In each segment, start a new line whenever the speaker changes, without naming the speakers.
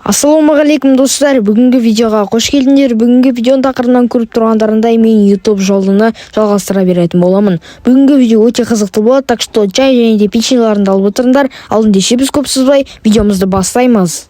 Ассалаумағалейкум достар, бүгінгі видеоға қош келдіңдер. Бүгінгі видеоның тақырыбынан көріп тұрғандарындай мен YouTube жолына жалғастыра беретін боламын. Бүгінгі видео өте қызықты болады, так что чай және де печеньелеріңді алып отырыңдар. Ал ендеше біз көп созбай видеомызды бастаймыз.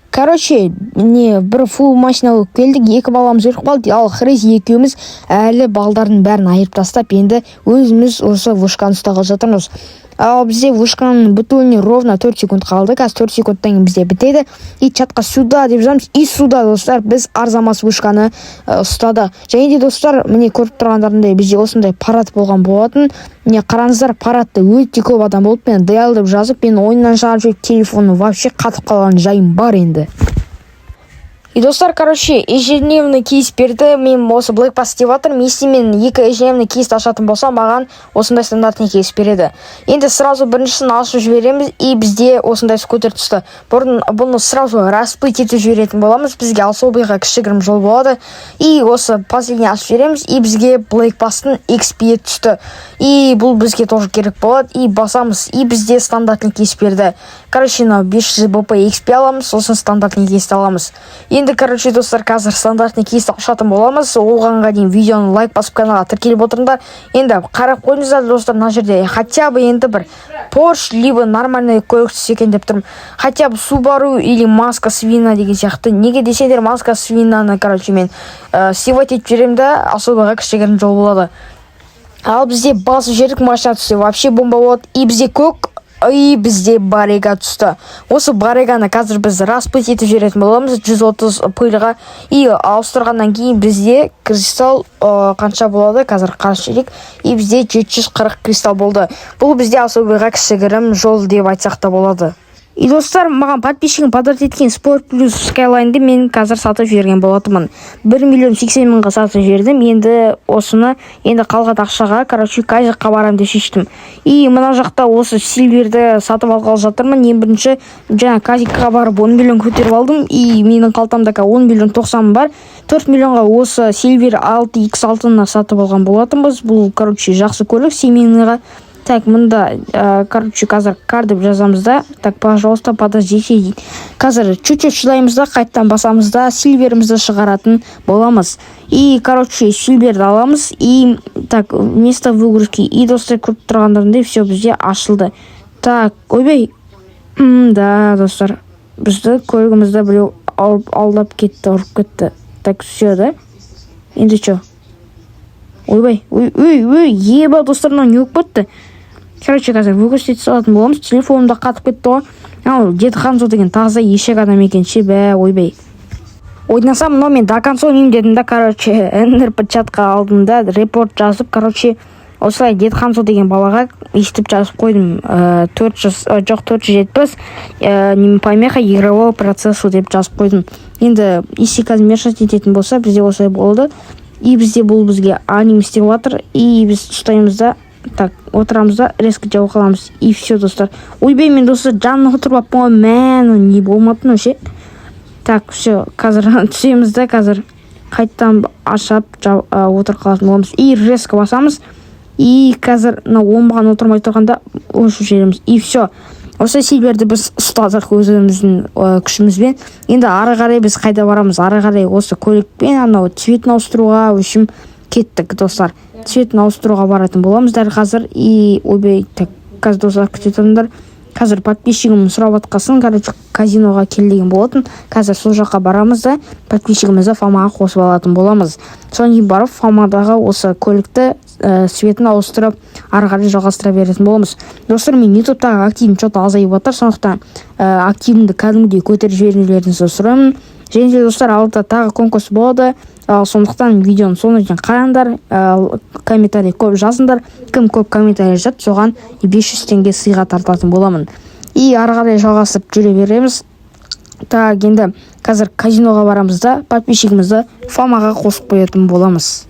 Короче, міне бір фул машина алып келдік, екі баламыз өліп қалды, ал Хрез екеуміз әлі балдардың бәрін айырып тастап, енді өзіміз осы вышканы ұстағалы жатырмыз. Ал бізде вышканың бітуіне ровно 4 секунд қалды. Қазір 4 секундтан кейін бізде бітеді. И чатқа сюда деп жазамыз. И сюда, достар, біз арзамас вышканы ұстады. Және де достар, міне көріп тұрғандарындай бізде осындай парад болған болатын. Міне қараңыздар, парадта өте көп адам болып, мен диал деп жазып, мен ойыннан шығарып жүріп телефоны вообще қатып қалған жайым бар енді. И достар, короче, ежедневный кейс берді. Мен осы Black Pass деп жатырмын. Если мен екі ежедневный кейс ашатын болсам, маған осындай стандартный кейс береді. Енді сразу біріншісін ашып жібереміз, и бізде осындай скутер түсті. Бұны сразу распыть етіп жіберетін боламыз. Бізге особыйға кішігірім жол болады. И осы последний ашып жібереміз, и бізге Black Pass'тың XP түсті. И бұл бізге тоже керек болады. И басамыз, и бізде стандартный кейс берді. Короче, 500 BP XP аламыз, сосын стандартный кейс аламыз. Енді, короче, достар, қазір стандартный кейс ашатын боламыз. Оғанға дейін видеоны лайк басып каналға тіркеліп отырыңдар. Енді қарап қойыңыздар, достар, мына жерде хотя бы енді бір Porsche либо нормальный көлік түссе екен деп тұрмын. Хотя бы Subaru или Маска свина деген сияқты. Неге десеңдер, Маска свинаны, короче, мен севать етіп жүремін да, особыға кішігірім жол болады. Ал бізде басып жердік машина түссе вообще бомба болады. И бізде көк, и бізде барега түсті. Осы бареганы қазір біз распыть етіп жіберетін боламыз 130 пыльға. И ауыстырғаннан кейін бізде кристалл қанша болады, қазір қарашырек. И бізде 740 кристалл болды. Бұл бізде особыға кішігірім жол деп айтсақ та болады. И достар, маған подписчигім подарок еткен Sport Plus Skyline'ды мен қазір сатып жіберген болатымын. 1,80,000-ға сатып жібердім. Енді осыны, енді қалған ақшаға, короче, Казикқа барам деп шештім. И мына жақта осы Silverді сатып алғалы жатырмын. Ең бірінші жаңа Казикқа барып 10 миллион көтеріп алдым. И менің қалтамда 10 миллион 90 бар. 4 миллионға осы Silver 6X6-ны сатып алған болатынбыз. Бұл, короче, жақсы көлік, семейныйға. Так, мында, короче, қазір кар деп жазамыз да. Так, пожалуйста, подождите. Қазір чуть-чуть шыдаймыз да, қайттан басамыз да, Silverімізді шығаратын боламыз. И, короче, Silverді аламыз. И, так, вместо выгрузки. И, достар, көріп тұрғандарындай, все бізде ашылды. Так, ойбай. Да, достар, бізді көлігімізді біреу алдап кетті, ұрып кетті. Так, все, да? Енді что? Ойбай, еба, достарынан не өкіп бітті. Короче, қазір выгрузить салатын боламыз. Телефонымда қатып кетті ғой. Ал, Деді Ханзо деген таза ешек адам екенше, ойбай. Ойнасам, но мен до конца ойнайын дедім да, короче, НРП чатқа алдым да, репорт жазып, короче, осылай Деді Ханзо деген балаға естіп жазып қойдым. 470, не помеха игрового процессу деп жазып қойдым. Енді, если қазір мешать ететін болса, бізде осылай болды. И бізде бұл бізге аним істеп жатыр. И біз ұстаймыз да, так, отырамыз да, резко жауып қаламыз. И все, достар. Ойбай, мен достар жанына отырып аппын, мән, не болматын өше. Так, все, қазір түсеміз да, қазір қайттан ашап отырып қалатын боламыз. И резко басамыз. И қазір омбаған отырмай тұрғанда өшіп жеріміз. И все. Осы Silverді біз ұстадық өзіміздің күшімізбен. Енді ары қарай біз қайда барамыз? Ары қарай осы көлікпен анау цветін ауыстыруға өшім кеттік, достар. Цветін ауыстыруға баратын боламыз дәл қазір. И ойбай, так, қазір достар күтетіңдер. Қазір подписчигім сұрап атқасын, короче, казиноға кел деген болатын. Қазір сол жаққа барамыз да, подписчигімізді Фамаға қосып алатын боламыз. Содан кейін барып Фамадағы осы көлікті цветін ауыстырып, ары қарай жалғастыра беретін боламыз. Достар, мен ютубтағы активім что-то азайып жатыр, сондықтан активімді кәдімгідей көтеріп жіберулеріңізді сұраймын. Және де достар, алда тағы конкурс болады. Сондықтан видеоны соңына дейін қараңдар, комментарий көп жазыңдар. Кім көп комментарий жазады, соған 500 теңге сыйға тартатын боламын. И ары қарай жалғасып жүре береміз. Так, енді қазір казиноға барамыз да, подписчигімізді Фамаға қосып қоятын боламыз.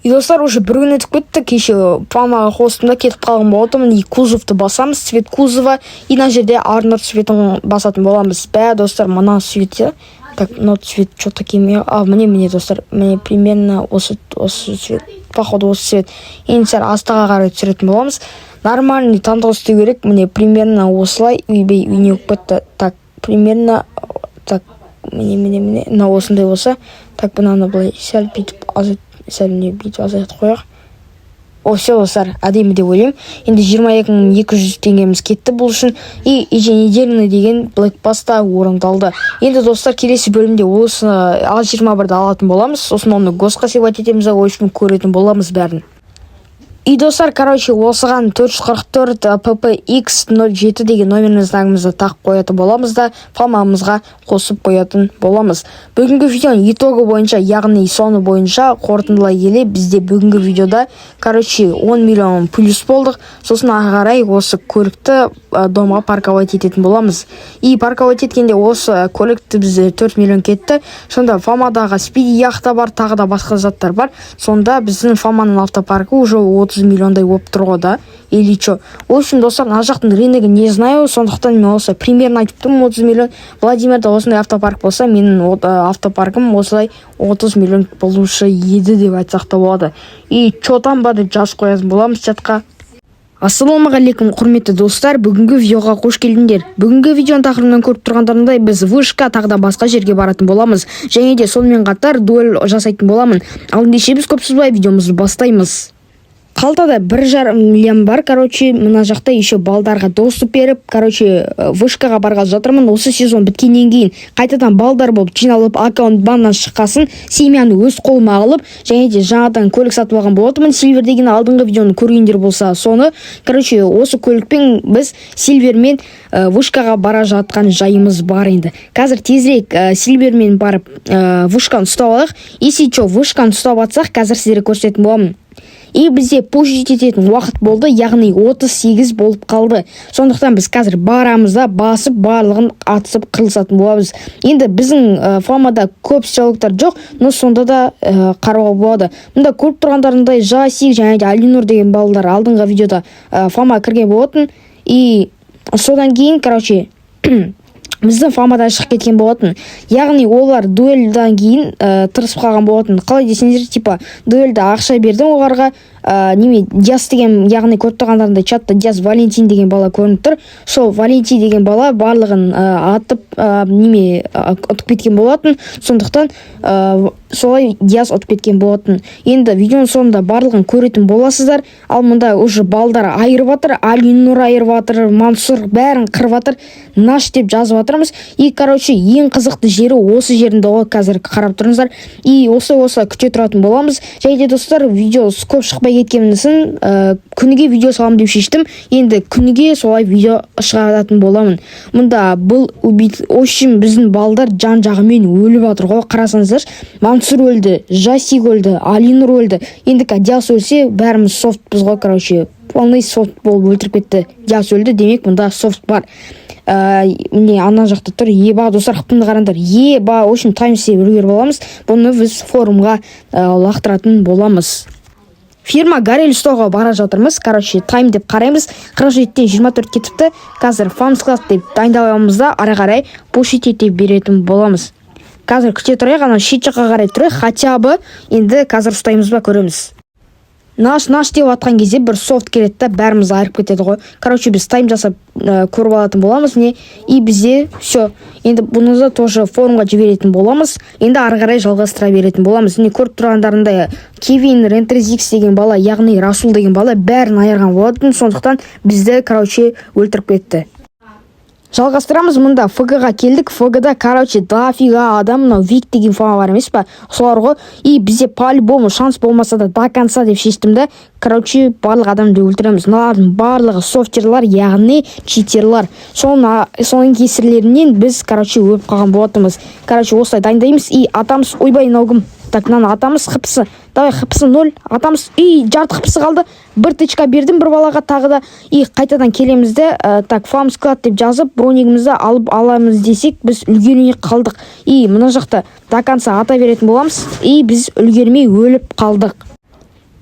И достар, уже бір күн өтіп кетті, кеше Фамаға қостым да кетіп қалған болатымын. И кузовты басамыз, цвет кузова. И на жерде арнар цветін басатын боламыз. Достар, мына цветі. Так, но цвет что-то кеме. Мне, достар, мне примерно осы цвет. Походу, осы цвет. Енді сәл астаға қарай түсіретін боламыз. Нормальный таңдау істеу керек. Мне примерно осылай. Үйбей, үйне өкпетті. Так, примерно Так, міне мына осындай болса, так мынаны былай сәл бүйтіп азайтып қояйық. Все достар, әдемі деп ойлаймын. Енді 22.200 теңгеміз кетті бұл үшін. И еженедельный деген Black Pass'та орындалды. Енді достар, келесі бөлімде осы А21-ді алатын боламыз. Сосын оны госқа сипат етеміз, ойшын көретін боламыз бәрін. И достар, осыған 444 PPX07 деген номерін знагымызды тақып қоятын боламыз да, фамамызға қосып қоятын боламыз. Бүгінгі видеоның итоғы бойынша, яғни соны бойынша қорытындылай келе, бізде бүгінгі видеода 10 миллион плюс болдық. Сосын ағарай осы көлікті домға парковать ететін боламыз. И парковать еткенде осы көлікті бізде 4 миллион кетті. Сонда фамадағы спиди яхта бар, тағы да басқа заттар бар. Сонда біздің фаманың автопаркі уже 30 миллиондай болып тұрғы да, или чо. В общем, достар, на жақтың рыногы не знаю, сондықтан мен осы примерно айтып тұрмын 30 миллион. Владимирда осындай автопарк болса, менің автопаркым осылай 30 миллион болушы еді деп айтсақ та болады. И чотан ба деп жазып қоятын боламыз чатқа. Ассалаумағалейкум, құрметті достар, бүгінгі видеоға қош келдіңдер. Бүгінгі видеоның тақырыбынан көріп тұрғандарындай біз вышка тағы да басқа жерге баратын боламыз. Және де сонымен қатар дуэль жасайтын боламын. Ал ендеше біз көп созбай видеомызды бастаймыз. Қалтада 1,5 миллион бар, мына жақта еще балдарға доступ беріп, вышкаға барғалы жатырмын. Осы сезон біткеннен кейін қайтадан балдар болып жиналып, аккаунт баннан шыққасын, семьяны өз қолыма алып, және де жаңадан көлік сатып алған болатынмын. Сильвер деген алдыңғы видеоны көргендер болса, соны, осы көлікпен біз Сильвермен вышкаға бара жатқан жайымыз бар енді. Қазір тезірек Сильвермен барып вышканы ұстап алайық. Если вышканы ұстап атсақ, қазір сіздерге көрсететін боламын. И бізде пушить ететін уақыт болды, яғни 38 болып қалды. Сондықтан біз қазір барамыз да басып барлығын атысып қырылысатын боламыз. Енді біздің фамада көп сыйлықтар жоқ, но сонда да қарауға болады. Мұнда көріп тұрғандарындай Жасик және де Алинур деген балалар алдыңғы видеода фама кірген болатын. И содан кейін, біздің фамадан шығып кеткен болатын. Яғни олар дуэльдан кейін тырысып қалған болатын. Қалай десеңіздер, дуэльда ақша бердім оларға, Диас деген, яғни көріп тұрғандарында чатта Диас Валентин деген бала көрініп тұр. Сол Валентин деген бала барлығын атып ұтып кеткен болатын. Сондықтан солай Диас ұтып кеткен болатын. Енді видеоның соңында барлығын көретін боласыздар. Ал мұнда уже балдар айырып атыр, Алинур айырып атыр, Мансур бәрін қырып атыр, наш деп жазып атырмыз. И ең қызықты жері осы жерінде ғой, қазір қарап тұрыңыздар. И осы күте тұратын боламыз. Және де достар, видео көп шықпай кеткенмін, күніге видео салам деп шештім. Енді күніге солай видео шығаратын боламын. Мұнда бұл общем біздің балдар жан жағымен өліп атыр ғой, қарасаңыздар. Мансур өлді, Жасик өлді, Алинур өлді. Енді Диас өлсе, бәріміз софтпыз ғой, полный софт болып өлтіріп кетті. Диас өлді, демек мұнда софт бар. Міне ана жақта тұр. Еба, достар, қыпынды қарандар. Еба, общем таймсе өргер боламыз. Бұны біз форумға лақтыратын боламыз. Фирма Гарель ұстауға бара жатырмыз. Тайм деп қараймыз. 47-тен 24 кетіпті. Қазір фамскласс деп дайындаламыз да, ары қарай пушить ете беретін боламыз. Қазір күте тұрайық, ана шет жаққа қарай тұрайық. Хотя бы енді қазір ұстаймыз ба, көреміз. Наш деп атқан кезде бір софт келеді да, бәріміз айырып кетеді ғой. Біз тайм жасап көріп алатын боламыз. И бізде все. Енді бұнызды тоже форумға жіберетін боламыз. Енді ары қарай жалғастыра беретін боламыз. Көріп тұрғандарындай Кевин Рентрезикс деген бала, яғни Расул деген бала бәрін айырған болатын. Сондықтан бізді өлтіріп кетті. Жалғастырамыз. Мұнда ФГ-ға келдік. ФГ-да дофига адам, мынау Вик деген фама бар емес па, солар ғой. И бізде по-любому шанс болмаса да до конца деп шештім да. Барлық адамды өлтіреміз. Мыналардың барлығы софтерлар, яғни читерлар. Соның кесірлерінен біз өліп қалған болатымыз. Осылай дайындаймыз. И атамыз, ойбай, наугым. Так, мынаны атамыз қыпсы. Давай, қыпсы 0. Атамыз, жарты қыпсы қалды. Бір тычка бердім бір балаға тағы да. И қайтадан келемізді. Так, фамсклад деп жазып, бронигімізді алып аламыз десек, біз үлгермей қалдық. И мына жақта до конца ата беретін боламыз. И біз үлгермей өліп қалдық.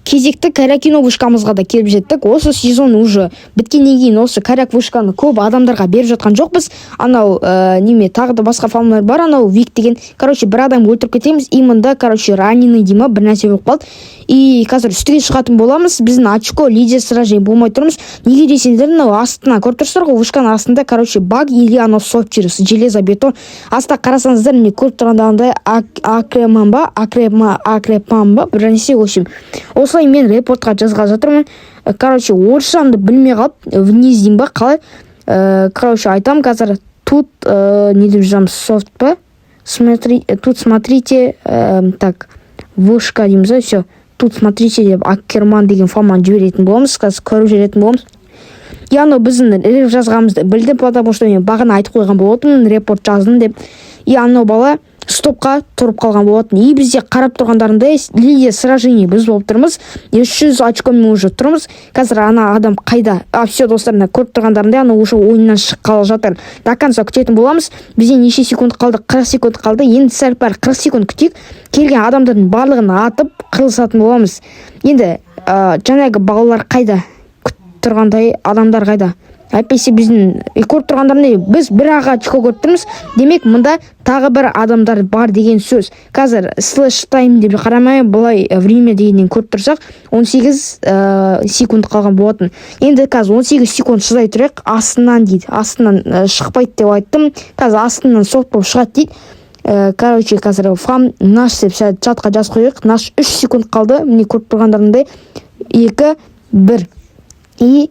кезекті коря кино вышкамызға да келіп жеттік. Осы сезон уже біткеннен кейін осы коря вышканы көп адамдарға беріп жатқан жоқпыз. Анау неме тағы да басқа фамилар бар, анау Вик деген. Бір адам өлтіріп кетеміз, и мында раненый дейма бір нәрсе болып қалды. И қазір үстіге шығатын боламыз. Біздің очко лидер сражение болмай тұрмыз. Неге десеңдер, мынау астына көріп тұрсыздар ғой, вышканың астында баг или анау софт через железо бетон. Астына қарасаңыздар, міне көріп тұрғандағындай акрепамба бір нәрсе. В общем, осылай мен репортқа жазған жатырмын. Орысшамды білмей қалып, вниз деймін ба, қалай? Айтам қазір, тут не деп жазамыз, софт па? Тут смотрите, так, вышка дейміз, все. Тут смотрите деп Аккерман деген фаманы жіберетін боламыз, қазір көріп жүретін боламыз. Яғни біздің реп жазғанымызды білді, потому что мен бағана айтып қойған болатын, репорт жаздым деп. И анау бала стопқа тұрып қалған болатын. И бізде қарап тұрғандарындай лидер сражение біз болып тұрмыз. 300 очкомен уже тұрмыз. Қазір ана адам қайда? Все достарына көріп тұрғандарындай ана уже ойыннан шыққалы жатыр. До конца күтетін боламыз. Бізде неше секунд қалды? 40 секунд қалды. Енді сәл пәр 40 секунд күтейік. Келген адамдардың барлығын атып қырылысатын боламыз. Енді жаңағы балалар қайда? Күтіп тұрғандай адамдар қайда? Әйтпесе біздің көріп тұрғандарындай біз бір очко көріп тұрмыз. Демек, мұнда тағы бір адамдар бар деген сөз. Қазір слэш тайм деп қарамай, бұлай время дегеннен көріп тұрсақ, 18 секунд қалған болатын. Енді қазір 18 секунд шыдай тұрайық, астынан дейді. Астынан шықпайды деп айттым. Қазір астынан соқ болып шығады дейді. Қазір фам наш деп чатқа жаз қойық. Наш 3 секунд қалды. Міне көріп тұрғандарындай 2, 1. И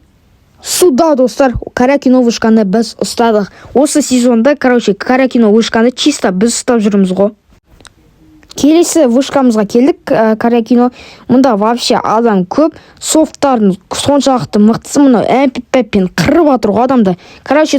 суда, достар, коря кино вышканы біз ұстадық. Осы сезонда, коря кино вышканы чисто біз ұстап жүрміз ғой. Келесі вышкамызға келдік, коря кино. Мұнда вообще адам көп, софттардың соншалықты мықтысы, мұны әмпіп-пәппен қырып атыр адамды.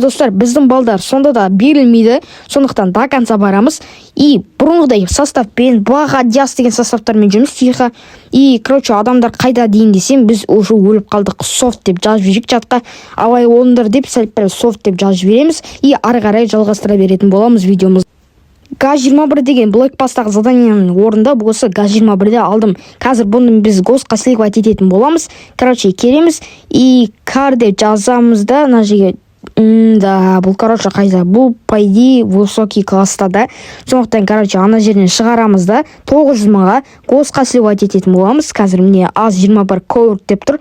Достар, біздің балдар сонда да берілмейді, сондықтан до конца барамыз. И бұрынғыдай составпен, баға диас деген составтармен жүрміз тихо. И, адамдар қайда дейін десем, біз уже өліп қалдық, софт деп жазып жүрек жатқа. Алай олындар деп сәлпәл софт деп жазып жібереміз. И ары қарай жалғастыра беретін боламыз видеомыз. ГАЗ-21 деген блэкпастағы заданияның орында болса ГАЗ-21-де алдым. Қазір бұны біз госқа сливать ететін боламыз. Келеміз и кар деп жазамыз да, на жерге. Да, бұл қайда? Бұл пайди высокий класста да. Сондықтан, ана жерден шығарамыз да, 900 мыңға госқа сливать ететін боламыз. Қазір міне АЗ-21 ковер деп тұр.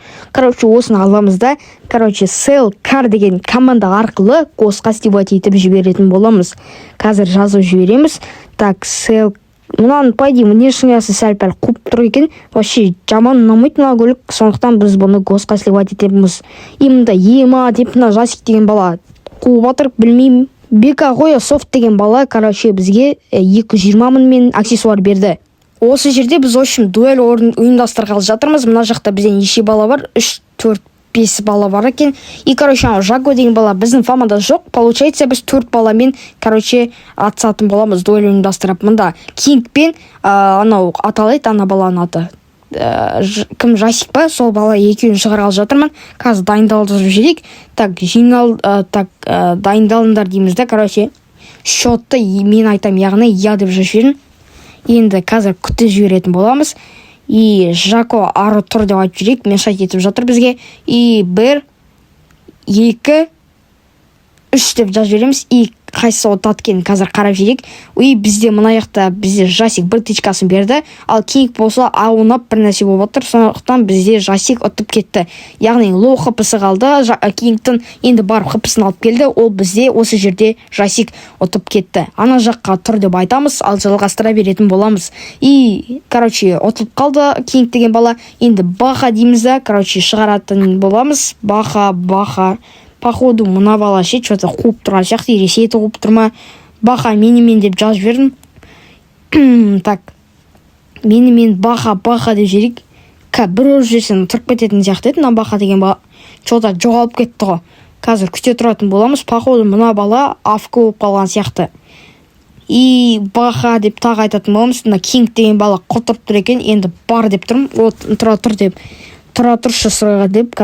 Осыны аламыз да, sell car деген команда арқылы госқа сливать етіп жіберетін боламыз. Қазір жазып жібереміз. Так, sell мұнан пайди внешнясы сәл-пәл қуып тұр екен. Вообще жаман ұнамайды мына көлік, сондықтан біз бұны госқа сливать етеміз. И мұнда ема деп мына жасик деген бала қуып атыр, білмеймін. Бека қоя софт деген бала бізге 220 мың аксессуар берді. Осы жерде біз общем дуэль ұйымдастырғалы жатырмыз. Мына жақта бізде неше бала бар? 3, 4, 5 бала бар екен. И, Жаго деген бала біздің фамада жоқ. Получается, біз 4 баламен, атсатын боламыз дуэль ұйымдастырып. Мұнда Кингпен, анау аталайды, ана баланың аты. Кім жасик па? Сол бала екеуін шығарғалы жатырмын. Қазір дайындалды жүрейік. Так, дайындалындар дейміз да, счетты мен айтам, яғни я деп жүрген. Енді қазір күтті жіберетін боламыз. И Жако ары тұр деп айтып жүрейік, мешать етіп жатыр бізге. И 1, 2, 3 деп жазып жібереміз. И қайсы отаткен қазір қарап жүрейік. И бізде мұна яқта бізде жасик 1 тичкасын берді. Ал Кинг болса аунап бір нәрсе болып отыр. Сондықтан бізде жасик ұтып кетті. Яғни лоу хпсы қалды. Кингтің енді барып хпсын алып келді. Ол бізде осы жерде жасик ұтып кетті. Ана жаққа тұр деп айтамыз, ал жалғастыра беретін боламыз. И, ұтылып қалды Кинг деген бала. Енді баха дейміз да, шығаратын боламыз. Баха. Походу, мұна бала что-то қуып тұрған сияқты, ересейті қуып тұрма. Баха менімен деп жазып бердім. Так, менімен баха деп жерік. Бір өз жерсен тұрып кететін сияқты еді, мына баха деген бала. Что-то жоғалып кетті ғой. Қазір күте тұратын боламыз. Походу, мұна бала афка болып қалған сияқты. И баха деп тағы айтатын боламыз. Мына Кинг деген бала құлтырып тұр екен. Енді бар деп тұрмын. Тұра тұршы сұрайға деп,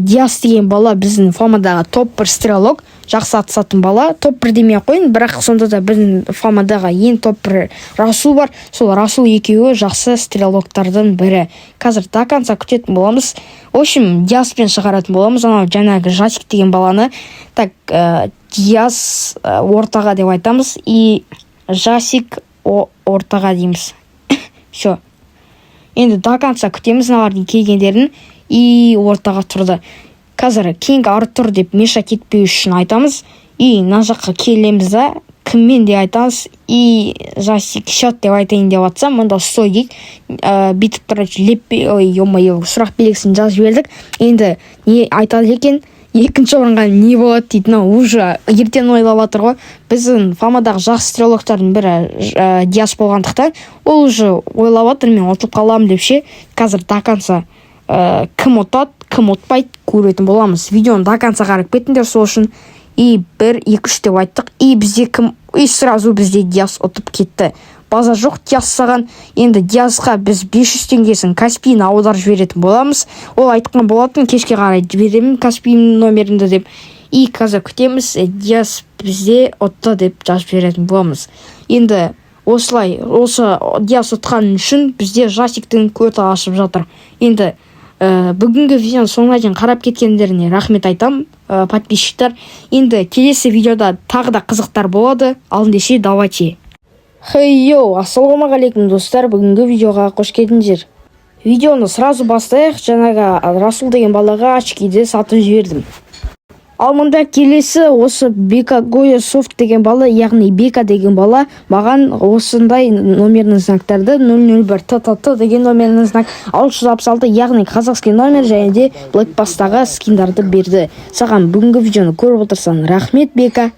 Диас деген бала біздің фамадағы топ бір стрелок. жақсы атысатын бала. Топ 1 демей қойын, бірақ сонда да біздің Фамадағы ең топ 1 Расул бар. Сол Расул екеуі жақсы стрелоктардың бірі. Қазір до конца күтетін боламыз. В общем, Диаспен шығаратын боламыз. Анау жаңағы Жасик деген баланы. Так, Диас ортаға деп айтамыз. И Жасик ортаға дейміз. Все. Енді до конца күтеміз аналардың келгендерін. И ортаға тұрды. Қазір Кинг Артур деп меша кетпеу үшін айтамыз. И мына жаққа келеміз да, кіммен де айтамыз. И Жасик шот деп айтайын деп атсам, мұнда стой дейік. Бүйтіп тұрады, леппе, сұрақ белгісін жазып жібердік. Енді не айтады екен? Екінші орынға не болады дейді. Уже ертең ойлап жатыр ғой. Біздің Фамадағы жақсы стрелоктардың бірі Диас болғандықтан, ол уже ойлап жатыр, мен ұтылып қаламын деп ше. Қазір до конца кім ұтады, кім ұтпайды көретін боламыз. Видеоны до конца қарап кетіңдер сол үшін. И 1, 2, 3 деп айттық. И бізде кім? И сразу бізде Диас ұтып кетті. База жоқ Диас саған. Енді Диасқа біз 500 теңгесін Каспийін аударып жіберетін боламыз. Ол айтқан болатын, кешке қарай жіберемін Каспийдің номерімді деп. И қазір күтеміз, Диас бізде ұтты деп жазып жіберетін боламыз. Енді осылай, осы Диас ұтқан үшін бізде Жасиктің көті ашып жатыр. Енді бүгінгі видеоны соңына дейін қарап кеткендеріне рахмет айтам, подписчиктар. Енді келесі видеода тағы да қызықтар болады. Ал ендеше давайте. Хей-йоу, ассалаумағалейкум достар, бүгінгі видеоға қош келдіңдер. Видеоны сразу бастайық. Жаңағы Расул деген балаға очкиді сатып жібердім. Ал мұнда келесі осы Бека Гоя Софт деген бала, яғни Бека деген бала маған осындай номерный знактарды 001 ТТ деген номерный знак 666, яғни қазақский номер және де Blackpastағы скиндарды берді. Саған бүгінгі видеоны көріп отырсаң рахмет, Бека.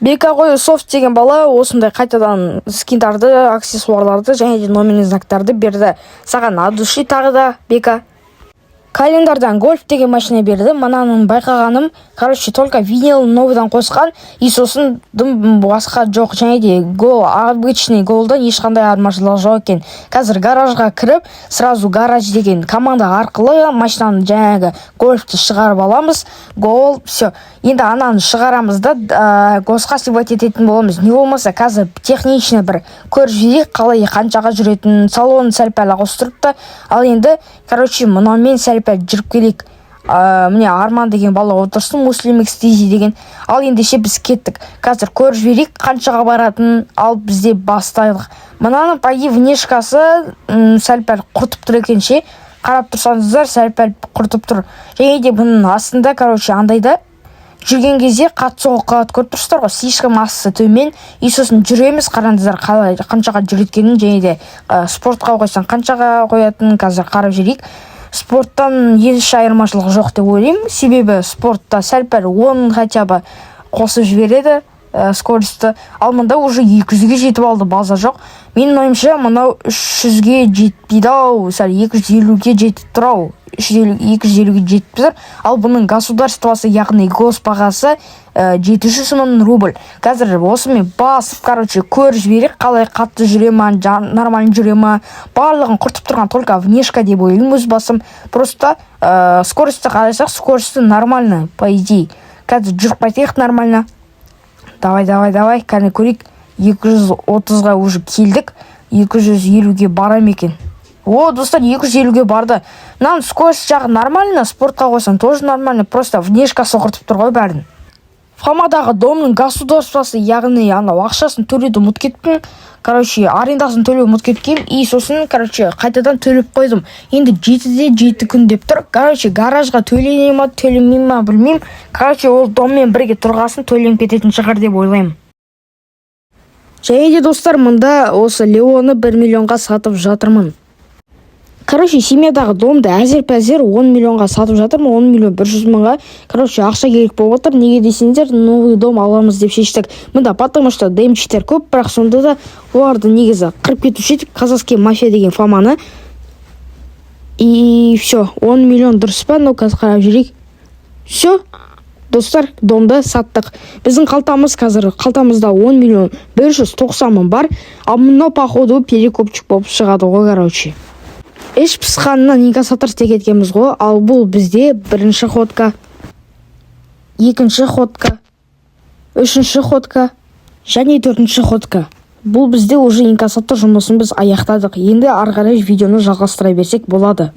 Бека Гоя Софт деген бала осындай қайтадан скиндарды, аксессуарларды және де номерный знактарды берді. Саған от души тағы да, Бека. Календардан гольф деген машина берді. Мұнаның байқағаным, только винил новыдан қосқан, и сосын басқа жоқ, және де гол, обычный голдан ешқандай айырмашылығы жоқ екен. Қазір гаражға кіріп, сразу гараж деген команда арқылы машинаны жаңағы гольфті шығарып аламыз. Гол, все. Енді ананы шығарамыз да, госқа сипат ететін боламыз. Не болмаса, қазір техничный бір көріп жейік, қалай қаншаға жүретін, салонын сәл-пәл ауыстырыпты. Ал енді, мұнамен сәл-пәл жүріп келейік. Міне Арман деген бала отырсын, Муслим Экстизи деген. Ал ендеше біз кеттік. Қазір көріп жіберейік, қаншаға баратын, ал бізде бастайлық. Мұнаның пайы внешкасы сәл-пәл құртып тұр екенше. Қарап тұрсаңыздар, сәл-пәл құртып тұр. Және де бұның астында, андайда жүрген кезде қатты соғып қалады, көріп тұрсыздар ғой, слишком асы төмен. И сосын жүреміз, қараңыздар қаншаға жүреткенін, және де спортқа қойсаң қаншаға қоятынын қазір қарап жүрейік. Спорттан еш айырмашылық жоқ деп ойлаймын, себебі спортта сәл-пәл 10 хотя бы қосып жібереді скорості. Ал мұнда уже 200-ге жетіп алды, база жоқ. Менің ойымша мұнау 300-ге жетпейді ау, сәл 250-ге жетіп тұр ау. 250-ге жетіп тұр. Ал бұның государствосы, яғни госпағасы 700 мың рубль. Қазір осымен басып, көріп жіберек, қалай қатты жүрема, нормально жүрема, барлығын құртып тұрған только внешка деп ойлаймын өз басым. Просто скорості қарайсақ, скорості нормально, по идее. Қазір жүріп қайтайық нормально. Давай, кәне көрейік. 230-ға уже келдік. 250-ге барам екен. О, достар, 250-ге барды. Нам скорость жағы нормально, спортқа қойсан тоже нормально, просто внешкасы құртып тұр ғой бәрін. Фамадағы домның государствосы, яғни ақшасын төлеуді ұмытып кеттім. Арендасын төлеу ұмытып кеткем. И сосын, қайтадан төлеп қойдым. Енді 7-де 7 күн деп тұр. Гаражға төлене ма, төлемей ма, білмеймін. Ол доммен бірге тұрғасын төленіп кететін шығар деп ойлаймын. Және де достар, мұнда осы Леоны 1 миллионға сатып жатырмын. Семьядағы домды әзер-пәзер 10 миллионға сатып жатырмын, 10 миллион 100 мыңға. Ақша керек болып отыр. Неге десеңдер, новый дом аламыз деп шештік. Мұнда потому что демчтер көп, бірақ сонда да оларды негізі қырып кетуші едік, казахский мафия деген Фаманы. И все, 10 миллион дұрыс па, қазір қарап жүрейік. Все, достар, домды саттық. Біздің қалтамызда 10 миллион 190 мың бар. Ал мұнау походу перекупчик болып шығады ғой, Еш пысқанына неге сатырс текеткеміз ғой, ал бұл бізде бірінші ходка, екінші ходка, 3-ші ходка және 4-ші ходка. Бұл бізде уже инкассатор жұмысын біз аяқтадық. Енді ары қарай видеоны жалғастыра берсек болады.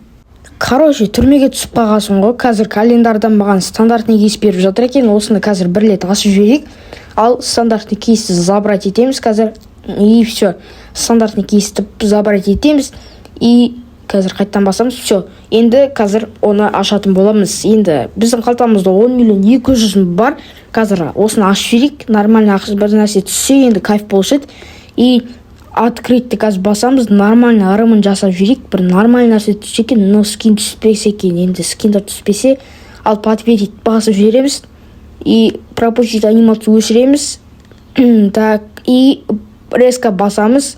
Короче, түрмеге түсіп қалғасын ғой. Қазір календардан маған стандартный кейс беріп жатыр екен. Осыны қазір бір рет ашып жіберейік. Ал стандартный кейсті забрать етеміз қазір. И все. Стандартный кейсті забрать етеміз. И қазір қайттан басамыз. Все. Енді қазір оны ашатын боламыз. Енді біздің қалтамызда 10 миллион 200 мың бар. Қазір осыны ашып жіберейік. Нормальный ақша бір нәрсе түссе, енді кайф болшы еді. И открытті қазір басамыз, нормальный ырымын жасап жіберейік. Бір нормальный нәрсе түссе екен, но скин түспесе екен. Енді скиндер түспесе, ал подтвердить басып жібереміз. И пропустить анимацию өшіреміз. Так, и резко басамыз.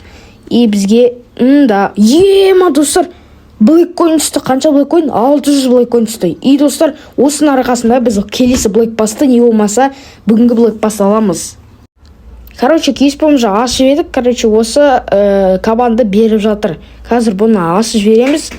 И бізге, ема достар, блэккоин түсті. Қанша блэккоин? 600 блэккоин түсті. И достар, осының арқасында біз келесі блэкпасты не болмаса бүгінгі блэкпасты аламыз. Короче, кейс бойынша ашып едік. Короче, осы кабанды беріп жатыр. Қазір бұны ашып жібереміз.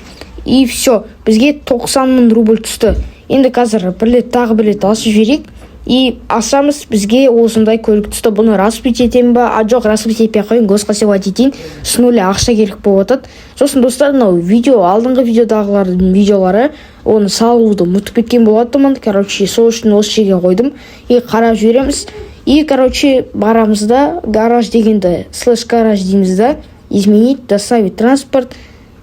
И все. Бізге 90 мың рубль түсті. Енді қазір тағы бір рет ашып жіберейік. И ашамыз, бізге осындай көлік түсті. Бұны распить етем ба? Жоқ, распить етпей қойын, госкассировать етейін. С нуля ақша керек болып отыр. Сосын достар, видео, алдыңғы видеодағылардың видеолары, оны салуды ұмытып кеткен болатынмын. Короче, сол үшін осы жерге қойдым. И қарап жібереміз. И, короче, барамыз да, гараж дегенді, /гараж дейміз да, изменить, доставить транспорт,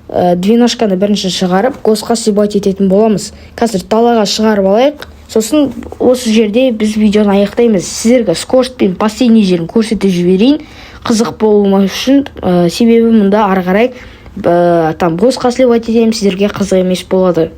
двенашканы бірінші шығарып, госкассировать ететін боламыз. Қазір далаға шығарып алайық. Сосын осы жерде біз видеоны аяқтаймыз. Сіздерге скоростпен последний жерін көрсетіп жіберейін. Қызық болмау үшін, себебі мұнда ары қарай там госкассировать етемін, сіздерге қызық емес болады.